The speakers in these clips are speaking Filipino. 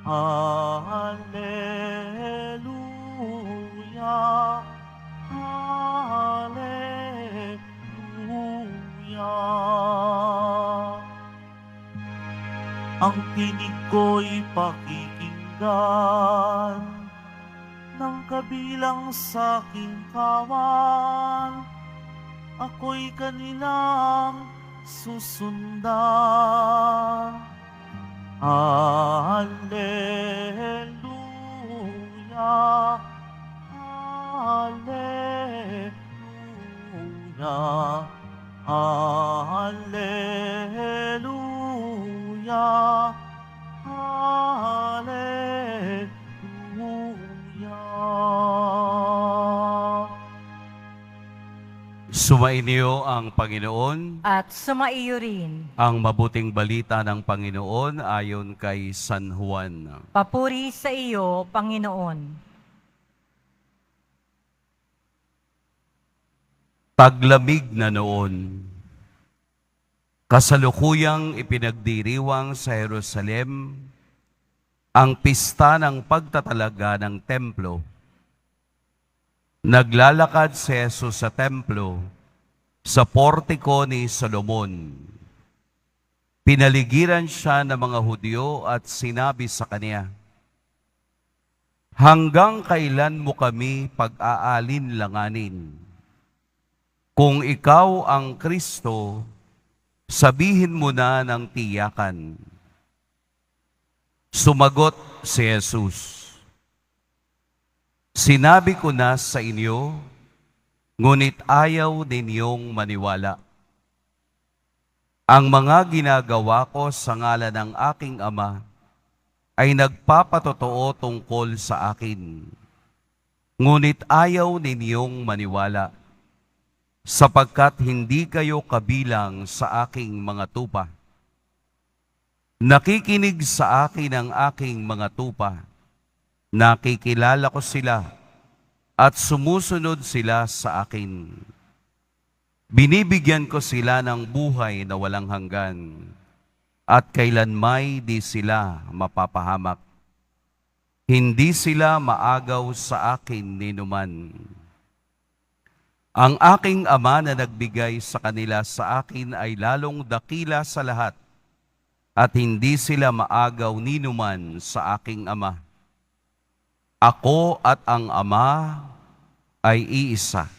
Hallelujah, Hallelujah. Ang tinig ko'y pakikinggan ng kabilang sa aking kawan. Ako'y kanilang susundan. Hallelujah, Hallelujah, Hallelujah, Hallelujah. Sumainyo ang Panginoon. At sumaiyo rin. Ang mabuting balita ng Panginoon ayon kay San Juan. Papuri sa iyo, Panginoon. Taglamig na noon, kasalukuyang ipinagdiriwang sa Jerusalem ang pista ng pagtatalaga ng templo. Naglalakad si Jesus sa templo, sa portiko ni Solomon. Pinaligiran siya ng mga Hudyo at sinabi sa kanya, "Hanggang kailan mo kami pag-aalinlanganin? Kung ikaw ang Kristo, sabihin mo na ng tiyakan." Sumagot si Jesus, "Sinabi ko na sa inyo, ngunit ayaw ninyong maniwala. Ang mga ginagawa ko sa ngalan ng aking Ama ay nagpapatotoo tungkol sa akin. Ngunit ayaw ninyong maniwala, sapagkat hindi kayo kabilang sa aking mga tupa. Nakikinig sa akin ang aking mga tupa. Nakikilala ko sila at sumusunod sila sa akin. Binibigyan ko sila ng buhay na walang hanggan at kailanmay di sila mapapahamak. Hindi sila maagaw sa akin ninuman. Ang aking Ama na nagbigay sa kanila sa akin ay lalong dakila sa lahat at hindi sila maagaw ninuman sa aking Ama. Ako at ang Ama ay iisa."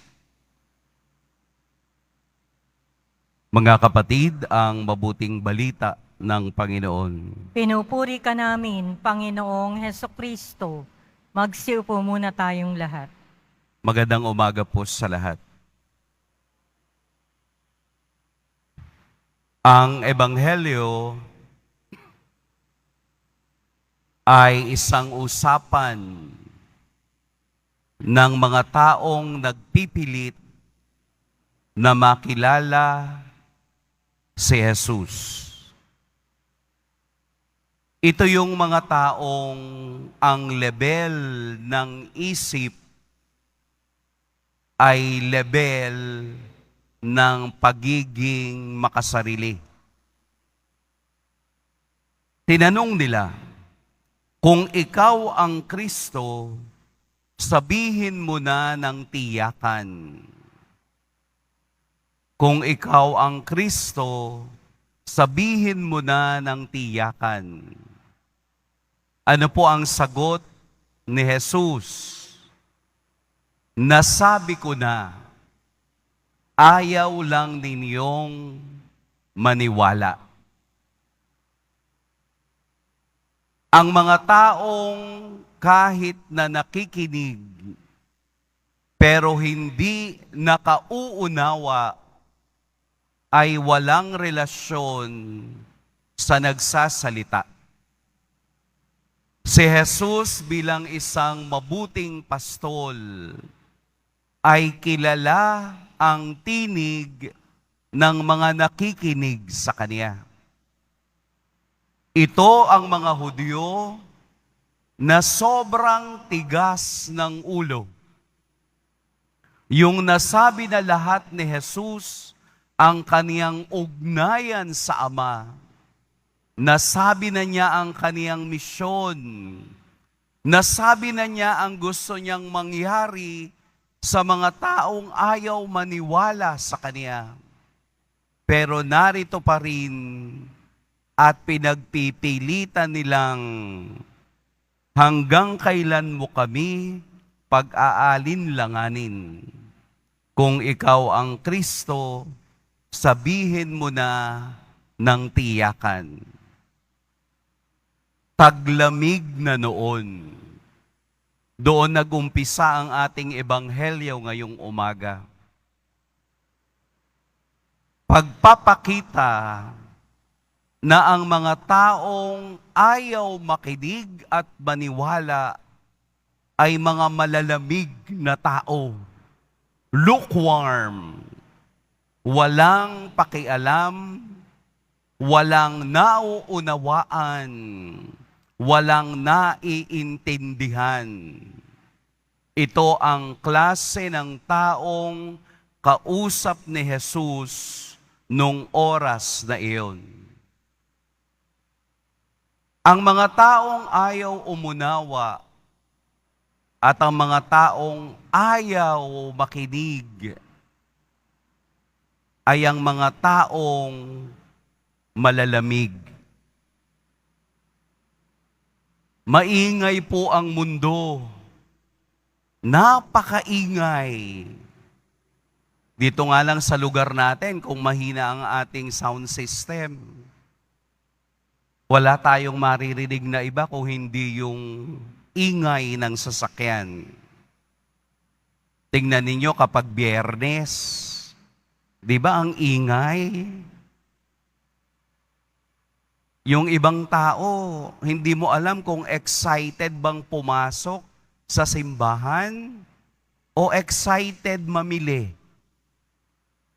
Mga kapatid, ang mabuting balita ng Panginoon. Pinupuri ka namin, Panginoong Hesukristo. Magsiupo muna tayong lahat. Magandang umaga po sa lahat. Ang Ebanghelyo ay isang usapan ng mga taong nagpipilit na makilala si Jesus. Ito yung mga taong ang level ng isip ay level ng pagiging makasarili. Tinanong nila, "Kung ikaw ang Kristo, sabihin mo na ng tiyakan." Kung ikaw ang Kristo, sabihin mo na ng tiyakan. Ano po ang sagot ni Jesus? "Nasabi ko na, ayaw lang ninyong maniwala." Ang mga taong kahit na nakikinig, pero hindi nakauunawa, ay walang relasyon sa nagsasalita. Si Jesus bilang isang mabuting pastol ay kilala ang tinig ng mga nakikinig sa Kanya. Ito ang mga Hudyo na sobrang tigas ng ulo. Yung nasabi na lahat ni Jesus ang kaniyang ugnayan sa Ama, Nasabi na niya ang kaniyang misyon. Nasabi na niya ang gusto niyang mangyari sa mga taong ayaw maniwala sa Kanya. Pero narito pa rin at pinagpipilitan nilang, hanggang kailan mo kami pag-aalinlanganin? Kung ikaw ang Kristo, sabihin mo na ng tiyakan. Taglamig na noon. Doon nag-umpisa ang ating ebanghelyo ngayong umaga. Pagpapakita na ang mga taong ayaw makinig at maniwala ay mga malalamig na tao, lukewarm, walang pakialam, walang nauunawaan, walang naiintindihan. Ito ang klase ng taong kausap ni Jesus nung oras na iyon. Ang mga taong ayaw umunawa at ang mga taong ayaw makinig ay ang mga taong malalamig. Maingay po ang mundo. Napakaingay. Dito nga lang sa lugar natin, kung mahina ang ating sound system, wala tayong maririnig na iba kung hindi yung ingay ng sasakyan. Tingnan ninyo kapag Biyernes, di ba ang ingay? Yung ibang tao, hindi mo alam kung excited bang pumasok sa simbahan o excited mamili.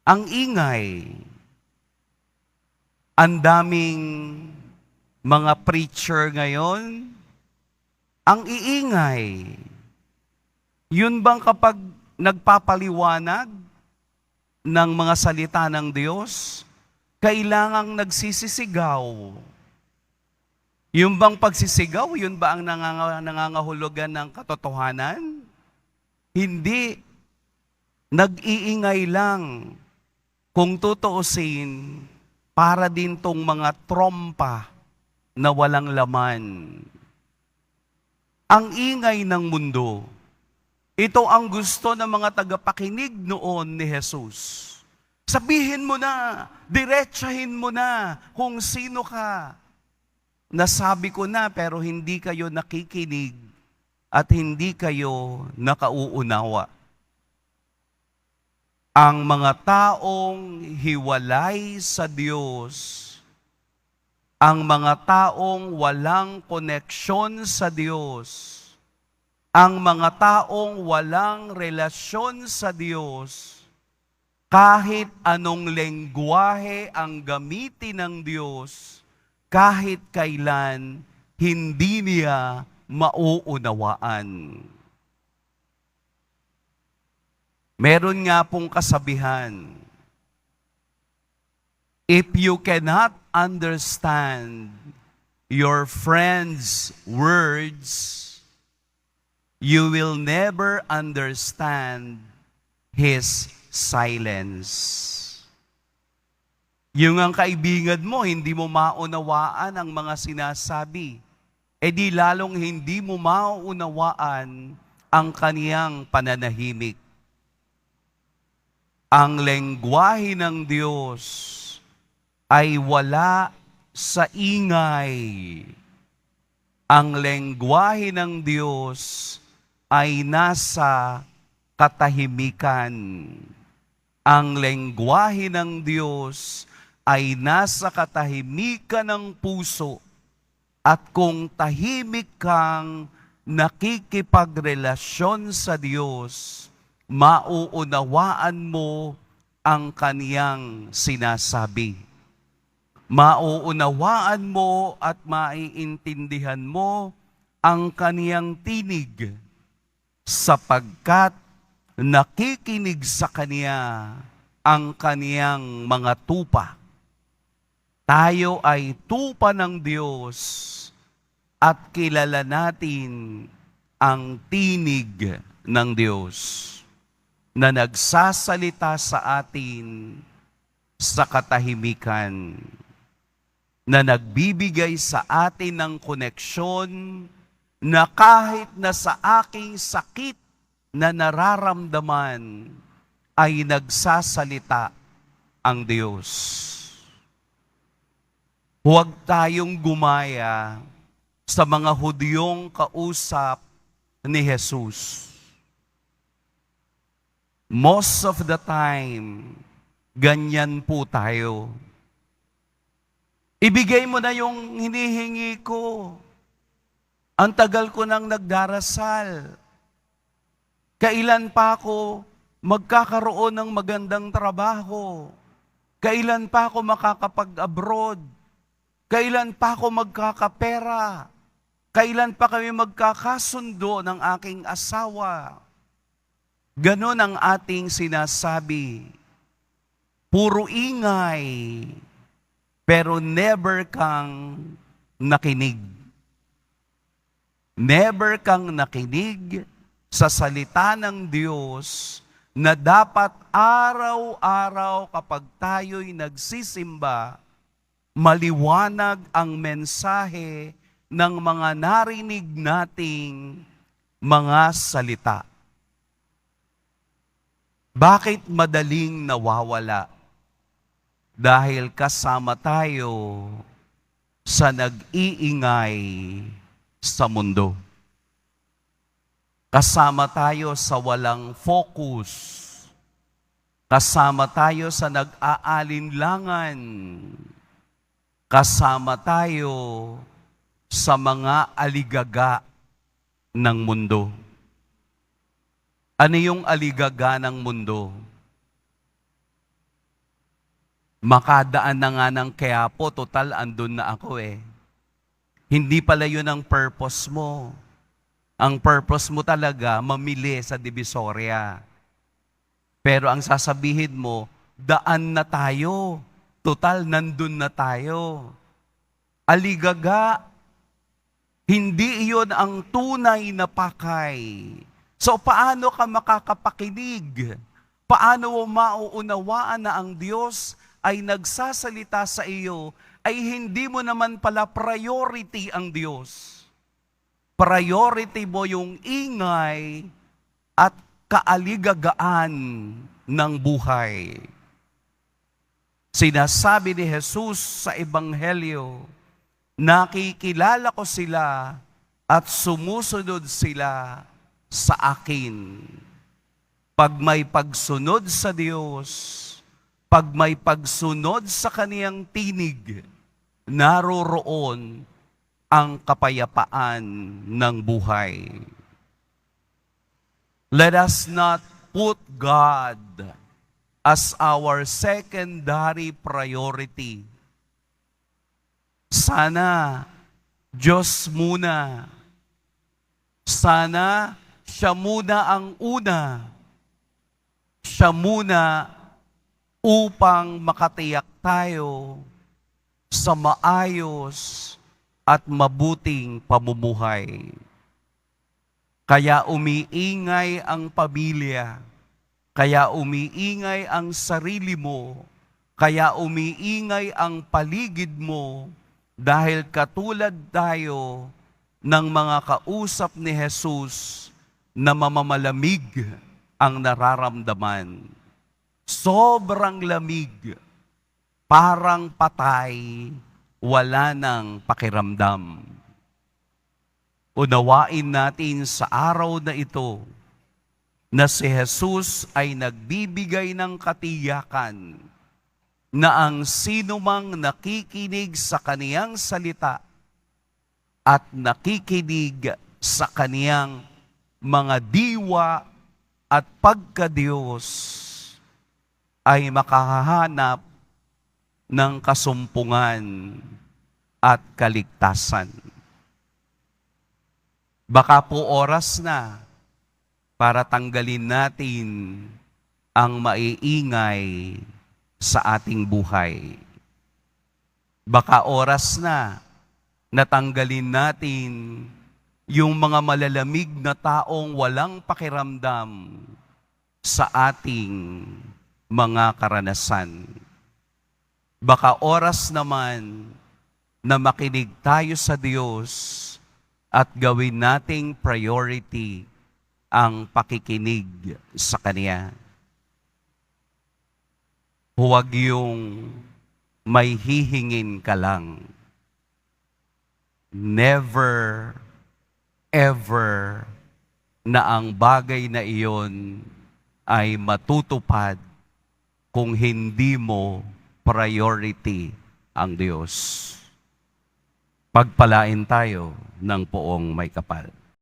Ang ingay. Ang daming mga preacher ngayon, ang iingay. Yun bang kapag nagpapaliwanag ng mga salita ng Diyos, kailangang nagsisisigaw? Yung bang pagsisigaw, yun ba ang nangangahulugan ng katotohanan? Hindi. Nag-iingay lang. Kung tutuusin, para din tong mga trompa na walang laman. Ang ingay ng mundo, ito ang gusto ng mga tagapakinig noon ni Jesus. Sabihin mo na, diretsahin mo na kung sino ka. Nasabi ko na pero hindi kayo nakikinig at hindi kayo nakauunawa. Ang mga taong hiwalay sa Diyos, ang mga taong walang koneksyon sa Diyos, ang mga taong walang relasyon sa Diyos, kahit anong lengguwahe ang gamitin ng Diyos, kahit kailan, hindi niya mauunawaan. Meron nga pong kasabihan, if you cannot understand your friend's words, you will never understand his silence. Yung ang kaibigan mo, hindi mo maunawaan ang mga sinasabi, di lalong hindi mo maunawaan ang kaniyang pananahimik. Ang lengguwahe ng Diyos ay wala sa ingay. Ang lengguwahe ng Diyos ay nasa katahimikan. Ang lengguwahe ng Diyos ay nasa katahimikan ng puso. At kung tahimik kang nakikipagrelasyon sa Diyos, mauunawaan mo ang kaniyang sinasabi. Mauunawaan mo at maiintindihan mo ang kaniyang tinig sapagkat nakikinig sa kaniya ang kaniyang mga tupa. tayo ay tupa ng Diyos at kilala natin ang tinig ng Diyos na nagsasalita sa atin sa katahimikan, na nagbibigay sa atin ng koneksyon na kahit na sa aking sakit na nararamdaman ay nagsasalita ang Diyos. Huwag tayong gumaya sa mga Hudyong kausap ni Jesus. Most of the time, ganyan po tayo. Ibigay mo na yung hinihingi ko. Ang tagal ko nang nagdarasal. Kailan pa ako magkakaroon ng magandang trabaho? Kailan pa ako makakapag-abroad? Kailan pa ako magkakapera? Kailan pa kami magkakasundo ng aking asawa? Ganon ang ating sinasabi. Puro ingay, pero never kang nakinig. Never kang nakinig sa salita ng Diyos na dapat araw-araw kapag tayo'y nagsisimba, maliwanag ang mensahe ng mga narinig nating mga salita. Bakit madaling nawawala? Dahil kasama tayo sa nag-iingay sa mundo. Kasama tayo sa walang focus. Kasama tayo sa nag-aalinlangan. Kasama tayo sa mga aligaga ng mundo. Ano yung aligaga ng mundo? Makadaan na nga ng Quiapo, total andun na ako eh. Hindi pala yun ang purpose mo. Ang purpose mo talaga, mamili sa Divisoria. Pero ang sasabihin mo, daan na tayo. Total, nandun na tayo. Aligaga, hindi iyon ang tunay na pakay. So, paano ka makakapakinig? Paano mo mauunawaan na ang Diyos ay nagsasalita sa iyo, ay hindi mo naman pala priority ang Diyos. Priority mo yung ingay at kaaligagaan ng buhay. Sinasabi ni Jesus sa Ebanghelyo, nakikilala ko sila at sumusunod sila sa akin. Pag may pagsunod sa Diyos, pag may pagsunod sa kaniyang tinig, naroroon ang kapayapaan ng buhay. Let us not put God as our secondary priority. Sana Diyos muna. Sana siya muna ang una. Siya muna upang makatiyak tayo sa maayos at mabuting pamumuhay. Kaya umiingay ang pamilya, kaya umiingay ang sarili mo, kaya umiingay ang paligid mo, dahil katulad tayo ng mga kausap ni Jesus na mamamalamig ang nararamdaman. Sobrang lamig, parang patay, wala nang pakiramdam. Unawain natin sa araw na ito na si Jesus ay nagbibigay ng katiyakan na ang sinumang nakikinig sa kaniyang salita at nakikinig sa kaniyang mga diwa at pagka-Diyos ay makahahanap ng kasumpungan at kaligtasan. Baka po oras na para tanggalin natin ang maiingay sa ating buhay. Baka oras na natanggalin natin yung mga malalamig na taong walang pakiramdam sa ating mga karanasan. Baka oras naman na makinig tayo sa Diyos at gawin nating priority ang pakikinig sa Kanya. Huwag yung may hihingin ka lang. Never, ever na ang bagay na iyon ay matutupad kung hindi mo priority ang Diyos. Pagpalain tayo ng poong may kapal.